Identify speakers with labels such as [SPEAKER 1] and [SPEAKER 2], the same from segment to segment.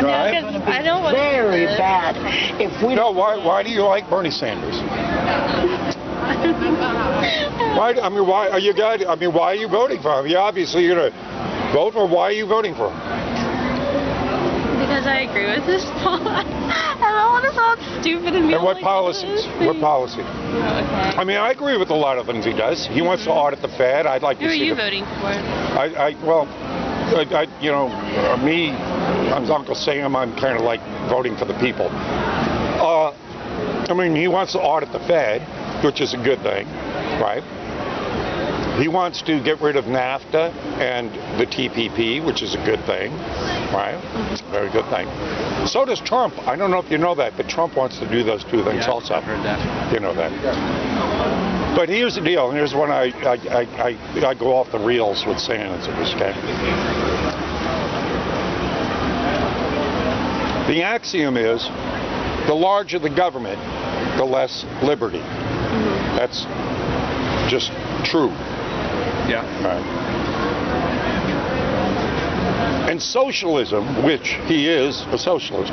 [SPEAKER 1] Right?
[SPEAKER 2] I don't want
[SPEAKER 3] Very bad. If we
[SPEAKER 1] No, why do you like Bernie Sanders? Why? I mean, why are you guys? I mean, why are you voting for him? You obviously you're gonna vote for. Why are you voting for him?
[SPEAKER 2] Because I agree with this policy. I don't want to sound stupid and be
[SPEAKER 1] And what
[SPEAKER 2] like
[SPEAKER 1] policies?
[SPEAKER 2] this.
[SPEAKER 1] What policy?
[SPEAKER 2] Okay.
[SPEAKER 1] I mean, I agree with a lot of things he does. He wants to audit the Fed. I'd like
[SPEAKER 2] Who
[SPEAKER 1] to
[SPEAKER 2] are
[SPEAKER 1] see.
[SPEAKER 2] you voting for?
[SPEAKER 1] You know, me, I'm Uncle Sam. I'm kind of like voting for the people. I mean, he wants to audit the Fed, which is a good thing, right? He wants to get rid of NAFTA and the TPP, which is a good thing, right? Very good thing. So does Trump. I don't know if you know that, but Trump wants to do those two things also.
[SPEAKER 4] I've heard that.
[SPEAKER 1] You know that. But here's the deal, and here's when I go off the reels with Sanders, okay? The axiom is, the larger the government, the less liberty. That's just true.
[SPEAKER 4] Yeah.
[SPEAKER 1] Right. And socialism, which he is a socialist,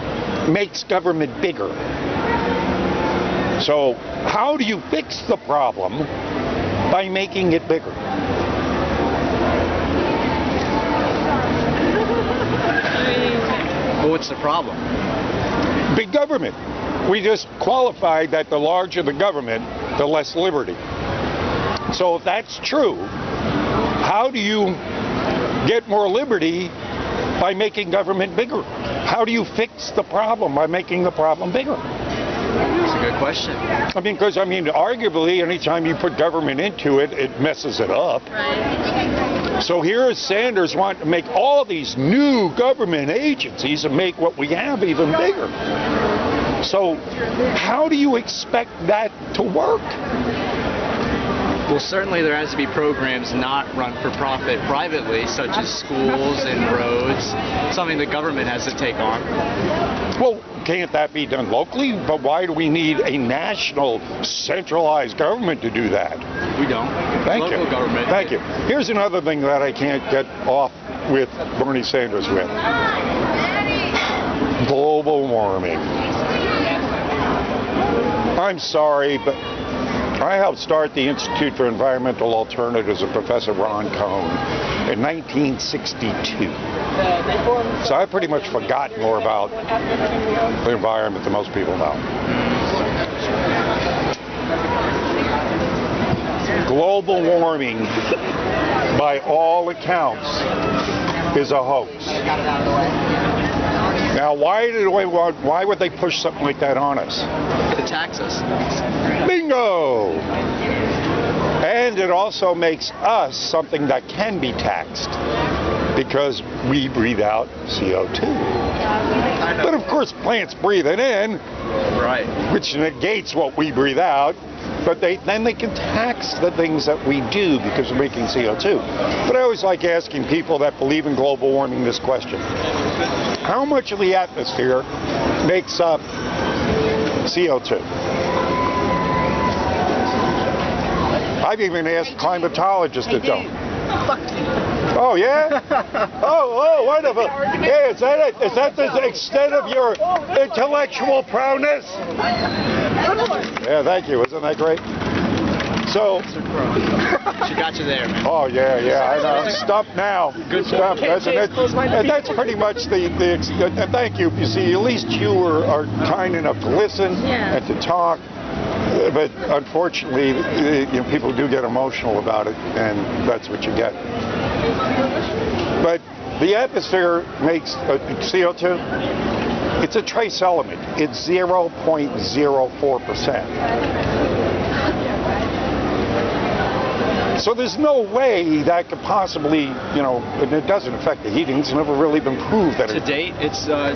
[SPEAKER 1] makes government bigger. So how do you fix the problem by making it bigger?
[SPEAKER 4] Well, what's the problem?
[SPEAKER 1] Big government. We just qualified that the larger the government, the less liberty. So if that's true, how do you get more liberty by making government bigger? How do you fix the problem by making the problem bigger?
[SPEAKER 4] That's a good question.
[SPEAKER 1] I mean, because, arguably, anytime you put government into it, it messes it up.
[SPEAKER 2] Right.
[SPEAKER 1] So here is Sanders wanting to make all these new government agencies and make what we have even bigger. So how do you expect that to work?
[SPEAKER 4] Well, certainly there has to be programs not run for profit privately, such as schools and roads, something the government has to take on.
[SPEAKER 1] Well, can't that be done locally? But why do we need a national centralized government to do that?
[SPEAKER 4] We don't.
[SPEAKER 1] Thank
[SPEAKER 4] Local
[SPEAKER 1] you.
[SPEAKER 4] government.
[SPEAKER 1] Thank you. Here's another thing that I can't get off with Bernie Sanders with. Global warming. I'm sorry, but I helped start the Institute for Environmental Alternatives with Professor Ron Cohn in 1962. So I've pretty much forgotten more about the environment than most people know. Global warming, by all accounts, is a hoax. Now, why would they push something like that on us?
[SPEAKER 4] To tax us.
[SPEAKER 1] Bingo! And it also makes us something that can be taxed because we breathe out CO2. But of course, plants breathe it in,
[SPEAKER 4] Right.
[SPEAKER 1] which negates what we breathe out. But then they can tax the things that we do because we're making CO2. But I always like asking people that believe in global warming this question. How much of the atmosphere makes up CO2? I've even asked climatologists to tell. Oh, yeah? Oh, wonderful. Yeah, is that it? Is that the extent of your intellectual prowess? Yeah, thank you. Isn't that great? So,
[SPEAKER 4] She got you there, man.
[SPEAKER 1] oh, yeah, I know. Stumped now. Good stuff, isn't it? And that's pretty much the thank you. You see, at least you are kind enough to listen and to talk. But unfortunately, people do get emotional about it, and that's what you get. But the atmosphere makes CO2. It's a trace element. It's 0.04%. So there's no way that could possibly, and it doesn't affect the heating. It's never really been proved that
[SPEAKER 4] To date, it's 0.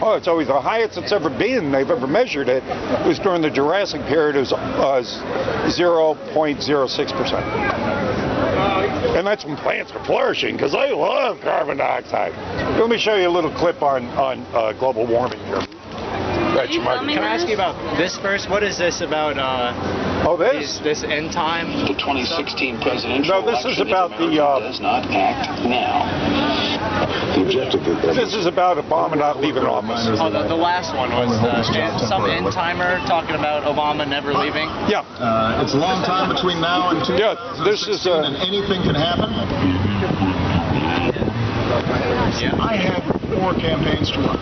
[SPEAKER 1] Oh, it's always the highest it's ever been. They've ever measured it. It was during the Jurassic period. It was 0.06%. And that's when plants are flourishing because they love carbon dioxide. Let me show you a little clip on global warming here. scratch
[SPEAKER 2] you
[SPEAKER 1] my.
[SPEAKER 2] filming
[SPEAKER 4] Can I ask you about this first? What is this about?
[SPEAKER 1] Oh, this?
[SPEAKER 4] This end time?
[SPEAKER 5] The 2016 presidential
[SPEAKER 1] No, this is
[SPEAKER 5] election
[SPEAKER 1] about
[SPEAKER 5] if
[SPEAKER 1] the,
[SPEAKER 5] America does not act now. The objective
[SPEAKER 1] This is about Obama not leaving office.
[SPEAKER 4] Oh, the last one was some end timer talking about Obama never leaving.
[SPEAKER 1] Yeah.
[SPEAKER 6] It's a long time between now and 2016,
[SPEAKER 1] Yeah, this is
[SPEAKER 6] and anything can happen.
[SPEAKER 4] Yeah.
[SPEAKER 6] I had 4 campaigns to run.